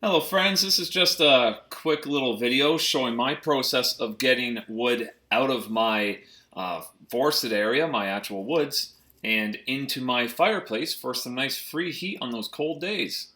Hello friends, this is just a quick little video showing my process of getting wood out of my forested area, my actual woods, and into my fireplace for some nice free heat on those cold days.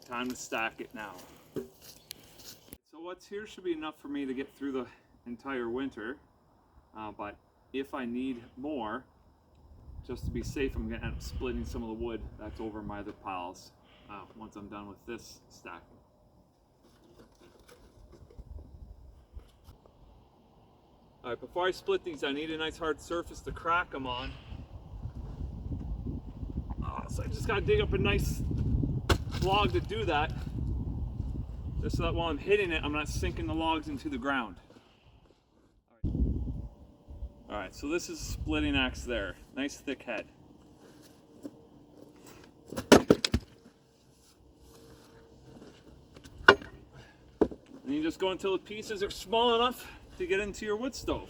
Time to stack it now. So what's here should be enough for me to get through the entire winter, but if I need more, just to be safe, I'm going to end up splitting some of the wood that's over my other piles once I'm done with this stacking. Alright, before I split these, I need a nice hard surface to crack them on. So I just got to dig up a nice log to do that, just so that while I'm hitting it, I'm not sinking the logs into the ground. Alright, so this is a splitting axe there. Nice thick head. And you just go until the pieces are small enough to get into your wood stove.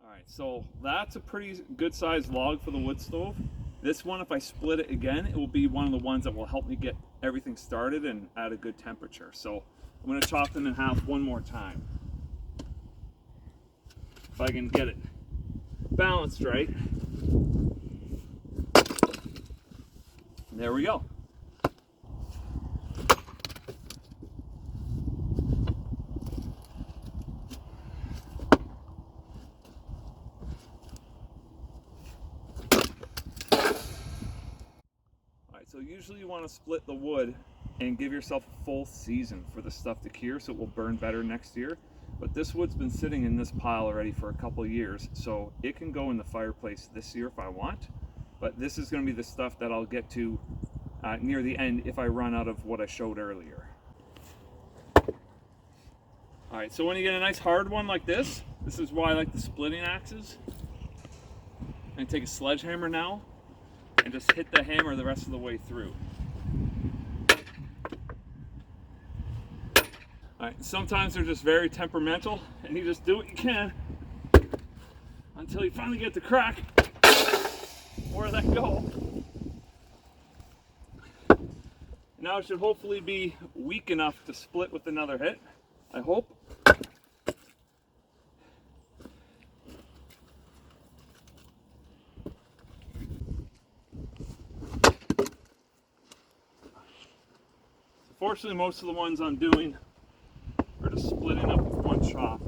Alright, so that's a pretty good sized log for the wood stove. This one, if I split it again, it will be one of the ones that will help me get everything started and at a good temperature. So I'm going to chop them in half one more time. If I can get it balanced right. There we go. So usually you want to split the wood and give yourself a full season for the stuff to cure so it will burn better next year. But this wood's been sitting in this pile already for a couple of years, so it can go in the fireplace this year if I want. But this is going to be the stuff that I'll get to near the end if I run out of what I showed earlier. Alright, so when you get a nice hard one like this is why I like the splitting axes. I'm going to take a sledgehammer now and just hit the hammer the rest of the way through. Alright, sometimes they're just very temperamental and you just do what you can until you finally get the crack or let go. Now it should hopefully be weak enough to split with another hit, I hope. Fortunately, most of the ones I'm doing are just splitting up with one chop.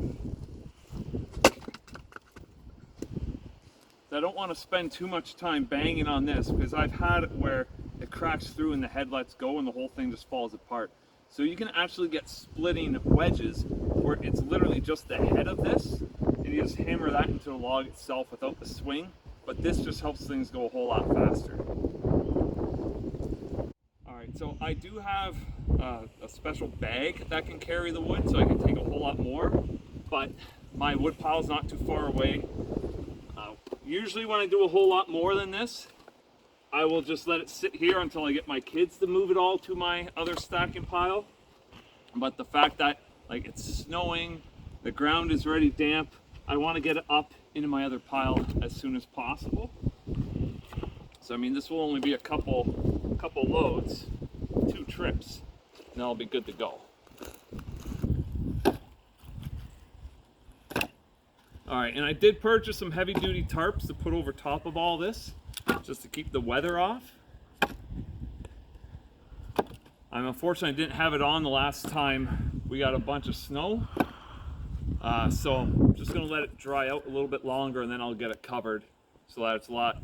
I don't want to spend too much time banging on this because I've had it where it cracks through and the head lets go and the whole thing just falls apart. So you can actually get splitting wedges where it's literally just the head of this and you just hammer that into the log itself without the swing, but this just helps things go a whole lot faster. Alright, so I do have a special bag that can carry the wood, so I can take a whole lot more, but my wood pile is not too far away. Usually when I do a whole lot more than this, I will just let it sit here until I get my kids to move it all to my other stacking pile. But the fact that like it's snowing, the ground is already damp, I want to get it up into my other pile as soon as possible. So I mean, this will only be a couple loads, 2 trips, and I'll be good to go. Alright, and I did purchase some heavy duty tarps to put over top of all this, just to keep the weather off. Unfortunately, I didn't have it on the last time we got a bunch of snow. So I'm just going to let it dry out a little bit longer and then I'll get it covered so that it's a lot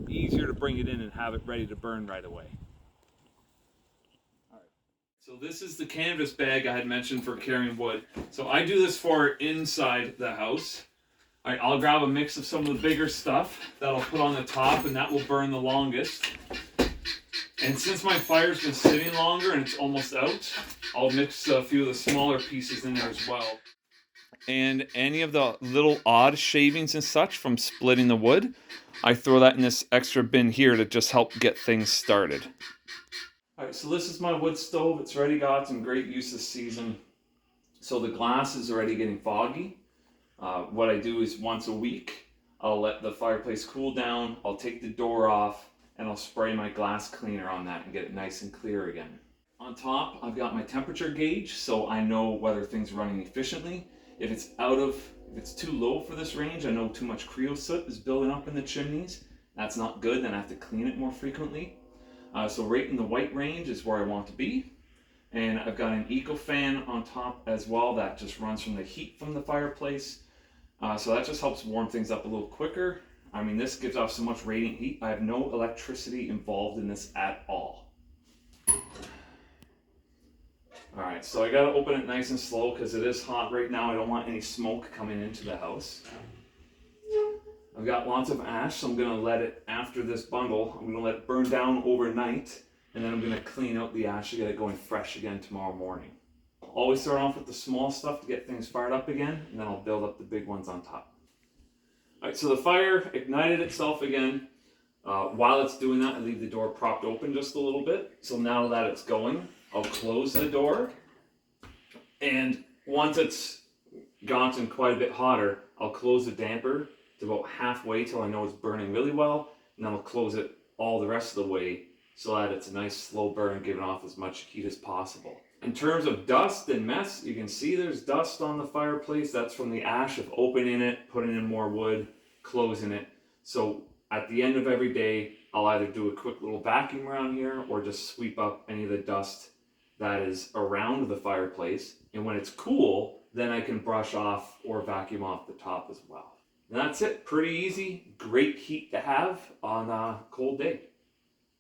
easier to bring it in and have it ready to burn right away. So this is the canvas bag I had mentioned for carrying wood. So I do this for inside the house. All right, I'll grab a mix of some of the bigger stuff that I'll put on the top, and that will burn the longest. And since my fire's been sitting longer and it's almost out, I'll mix a few of the smaller pieces in there as well. And any of the little odd shavings and such from splitting the wood, I throw that in this extra bin here to just help get things started. All right, so this is my wood stove. It's already got some great use this season. So the glass is already getting foggy. What I do is once a week, I'll let the fireplace cool down, I'll take the door off, and I'll spray my glass cleaner on that and get it nice and clear again. On top, I've got my temperature gauge, so I know whether things are running efficiently. If it's too low for this range, I know too much creosote is building up in the chimneys. That's not good, then I have to clean it more frequently. So right in the white range is where I want to be. And I've got an eco fan on top as well that just runs from the heat from the fireplace. So that just helps warm things up a little quicker. I mean, this gives off so much radiant heat. I have no electricity involved in this at all. All right, so I gotta open it nice and slow because it is hot right now. I don't want any smoke coming into the house. I've got lots of ash, so I'm gonna let it, after this bundle, I'm gonna let it burn down overnight, and then I'm gonna clean out the ash to get it going fresh again tomorrow morning. Always start off with the small stuff to get things fired up again, and then I'll build up the big ones on top. All right, so the fire ignited itself again. While it's doing that, I leave the door propped open just a little bit. So now that it's going, I'll close the door. And once it's gotten quite a bit hotter, I'll close the damper to about halfway till I know it's burning really well. And then I'll close it all the rest of the way so that it's a nice slow burn, giving off as much heat as possible. In terms of dust and mess, you can see there's dust on the fireplace. That's from the ash of opening it, putting in more wood, closing it. So at the end of every day, I'll either do a quick little vacuum around here or just sweep up any of the dust that is around the fireplace. And when it's cool, then I can brush off or vacuum off the top as well. And that's it. Pretty easy. Great heat to have on a cold day.